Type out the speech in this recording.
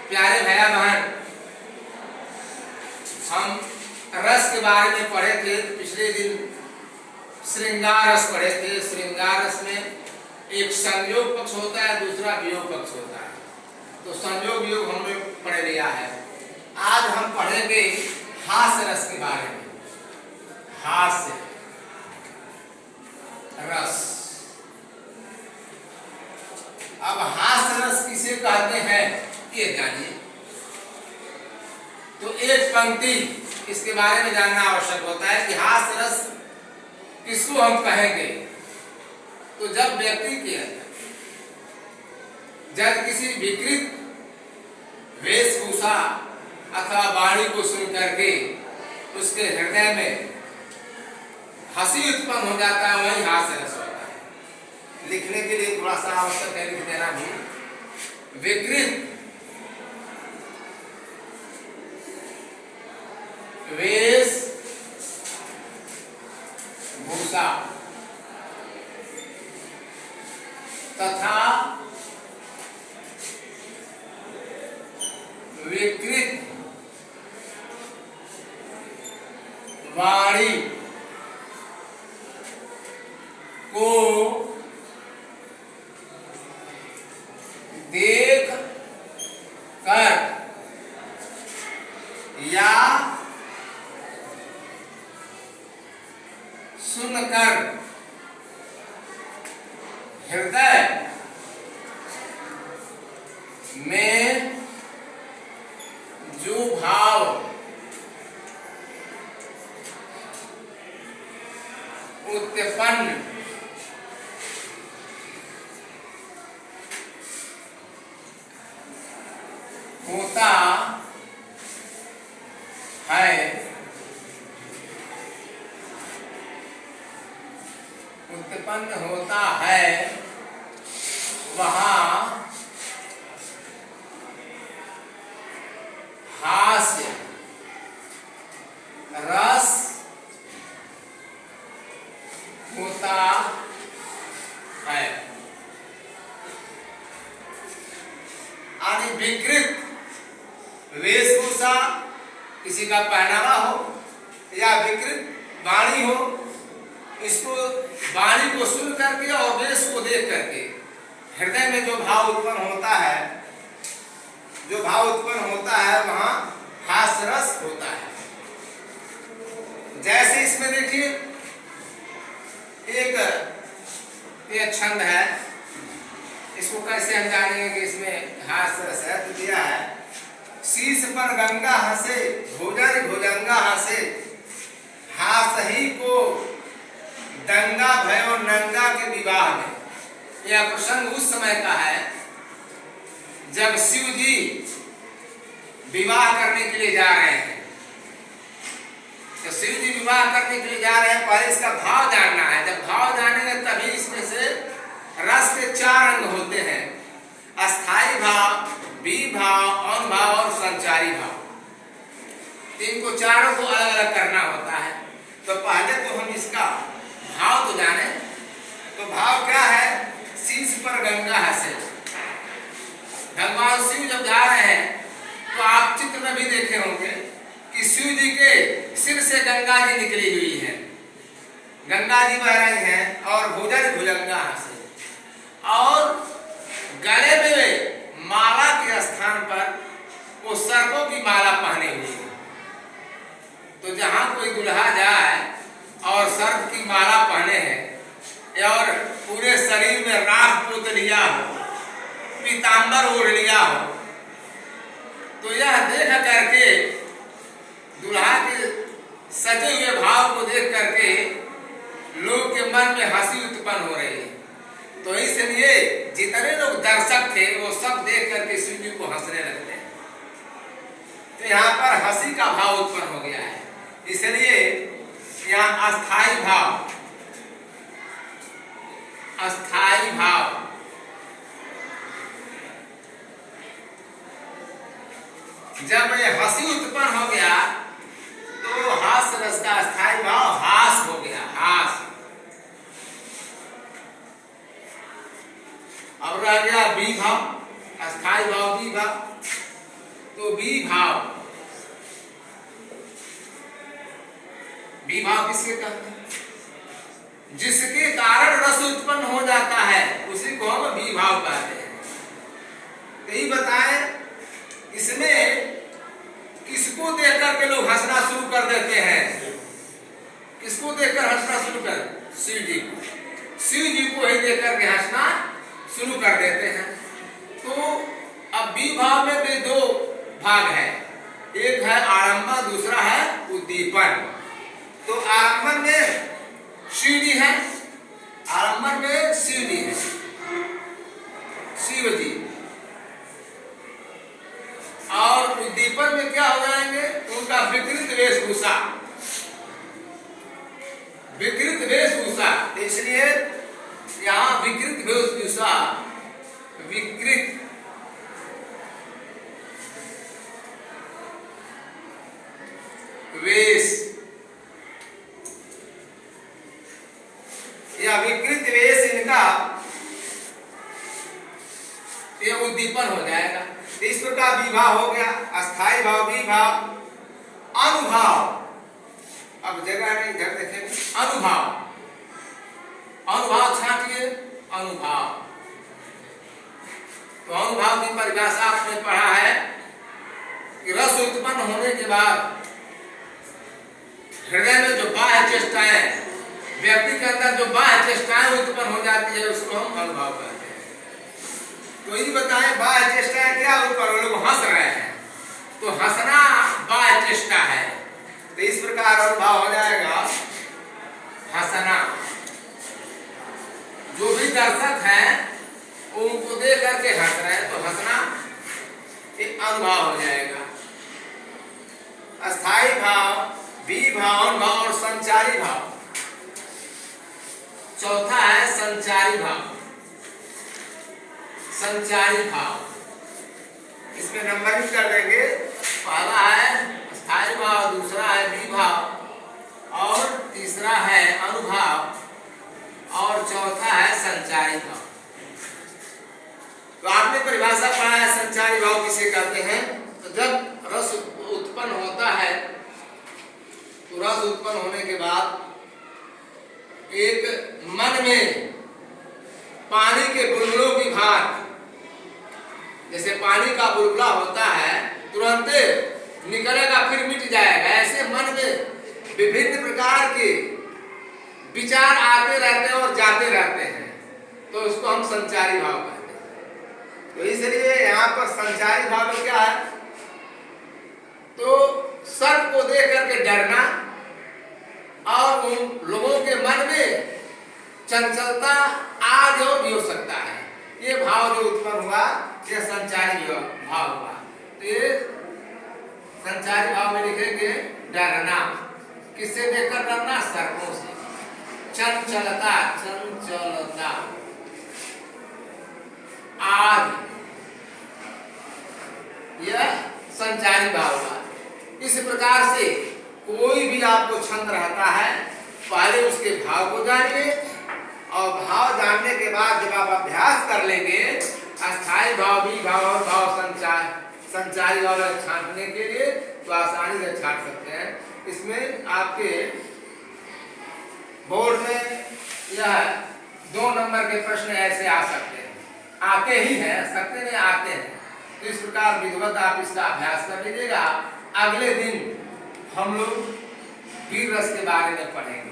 प्यारे भैया बहन, हम रस के बारे में पढ़े थे। पिछले दिन श्रृंगार रस पढ़े थे। श्रृंगार रस में एक संयोग पक्ष होता है, दूसरा वियोग पक्ष होता है। तो संयोग वियोग हमने पढ़ लिया है। आज हम पढ़ेंगे हास्य रस के बारे में। हास्य रस। अब हास्य रस किसे कहते हैं ये जानिए। तो एक पंक्ति इसके बारे में जानना आवश्यक होता है कि हास्य रस किसको हम कहेंगे। तो जब व्यक्ति के अंदर जब किसी विकृत वेशभूषा अथवा वाणी को सुन करके उसके हृदय में हंसी उत्पन्न हो जाता है, वही हास्य रस होता है। लिखने के लिए थोड़ा सा आवश्यक है लिख देना भी। विकृत वेश भूषा तथा विकृत वाणी को देख कर या सुनकर हृदय में जो भाव उत्पन्न होता है, उत्पन्न होता है, वहाँ हास्य रस होता है। आदि विकृत वेशभूषा, किसी का पहनावा हो या विकृत वाणी हो, इसको वाणी को सुन करके और वेश को देख करके हृदय में जो भाव उत्पन्न होता है, जो भाव उत्पन्न होता है वहां हास्य रस होता है। जैसे इसमें देखिए एक ये छंद है, इसको कैसे हम जानेंगे कि इसमें हास्य रस है। तो दिया है, शीश पर गंगा हंसे भोजन भुजंगा हंसे, हासही को दंगा भयो नंगा के विवाह में। यह प्रसंग उस समय का है जब शिव जी विवाह करने के लिए जा रहे हैं। तो शिव जी विवाह करने के लिए जा रहे हैं, पहले इसका भाव जानना है। जब भाव जानेंगे तभी इसमें से रस के 4 अंग होते हैं: अस्थाई भाव, विभाव, अनुभाव और संचारी भाव। इनको चारों को अलग अलग करना होता है। तो पहले तो हम इसका भाव तो जाने। तो भाव क्या है? शीश पर गंगा हंसे। भगवान शिव जब जा रहे हैं तो आप चित्र में भी देखे होंगे कि शिव जी के सिर से गंगा जी निकली हुई है, गंगा जी बह रही हैं और भुजन भुजंगा हंसे, और गले में माला के स्थान पर वो सर्पों की माला पहने हुई है। तो जहां कोई दुल्हा जाए और सर्प की माला पहने हैं और पूरे शरीर में राख पोत लिया हो, पीतांबर ओढ़ लिया हो, तो यह देख करके दुल्हा के सजे हुए भाव को देख करके लोग के मन में हंसी उत्पन्न हो रही है। तो इसलिए जितने लोग दर्शक थे वो सब देख करके शिव जी को हंसने लगते हैं। तो यहाँ पर हंसी का भाव उत्पन्न हो गया है। इसलिए यहाँ अस्थाई भाव, अस्थाई भाव जब ये हंसी उत्पन्न हो गया तो हास्य रस का अस्थाई भाव हास हो गया। हास। अब रह गया विभाव, अस्थाई भाव विभाव। तो विभाव, विभाव किसके कहते हैं? जिसके कारण रस उत्पन्न हो जाता है उसी को हम विभाव कहते हैं। तो ये बताएं, इसमें किसको देख करके लोग हंसना शुरू कर देते हैं? किसको देखकर हंसना शुरू कर? शिव जी को। शिव जी को ही देख करके हंसना शुरू कर देते हैं। तो अब विभाव में भी दो भाग है, एक है आरंभन, दूसरा है उद्दीपन। तो आरंभन में शिव जी है, आरंभन में शिव जी है, शिव जी। और उद्दीपन में क्या हो जाएंगे? उनका विकृत वेशभूषा, विकृत वेशभूषा। इसलिए यहाँ विकृत वेशभूषा, विकृत वेश या विकृत वेश, इनका ये उद्दीपन हो जाएगा। इस प्रकार विभाव हो गया, अस्थाई भाव, विभाव, अनुभाव। अब जगह नहीं, इधर देखेंगे, अनुभाव, अनुभाव छांटिए, अनुभाव। तो अनुभाव की परिभाषा आपने पढ़ा है कि रस उत्पन्न होने के बाद हृदय में जो बाह्य चेष्टाएं, व्यक्ति के अंदर जो बाह्य चेष्टाएं उत्पन्न हो जाती है उसको हम अनुभाव कहते हैं। तो ये बताएं बाह्य चेष्टाएं क्या ऊपर लोग हंस रहे हैं, तो हंसना बाह्य चेष्टा है। तो इस प्रकार अनुभाव हो जाएगा हंसना। जो भी दर्शक हैं उनको देख करके हंस रहे हैं, तो हंसना एक अनुभाव हो जाएगा। अस्थाई भाव, विभाव, अनुभाव और संचारी भाव। चौथा है संचारी भाव, संचारी भाव। इसमें नंबरिंग कर देंगे। पहला है अस्थाई भाव, दूसरा है विभाव और तीसरा है अनुभाव और चौथा है संचारी भाव। तो आपने परिभाषा पढ़ा है संचारी भाव किसे कहते हैं? तो जब रस उत्पन्न होता है तो रस उत्पन्न होने के बाद एक मन में पानी के बुलबुलों की भांति, जैसे पानी का बुलबुला होता है तुरंत निकलेगा फिर मिट जाएगा, ऐसे मन में विभिन्न प्रकार के विचार आते रहते हैं और जाते रहते हैं, तो उसको हम संचारी भाव कहते हैं। तो इसलिए यहाँ पर संचारी भाव में क्या है? तो सर्प को देख करके डरना और उन लोगों के मन में चंचलता आज और भी हो सकता है। ये भाव जो उत्पन्न हुआ ये संचारी भाव हुआ। तो ये संचारी भाव में लिखेंगे डरना। किससे देखकर डरना? सर्पों से। चंचलता, चंचलता आज यह संचारी भाव हुआ। इस प्रकार से कोई भी आपको छंद रहता है, पहले उसके भाव को जानिए और भाव जानने के बाद जब आप अभ्यास कर लेंगे अस्थाई भाव, विभाव और भाव संचारी भाव छांटने के लिए, तो आसानी से छांट सकते हैं। इसमें आपके बोर्ड में यह 2 नंबर के प्रश्न ऐसे आ सकते हैं, आते ही हैं, सकते नहीं आते हैं। तो इस प्रकार विधिवत आप इसका अभ्यास कर लीजिएगा। अगले दिन हम लोग वीर रस के बारे में पढ़ेंगे।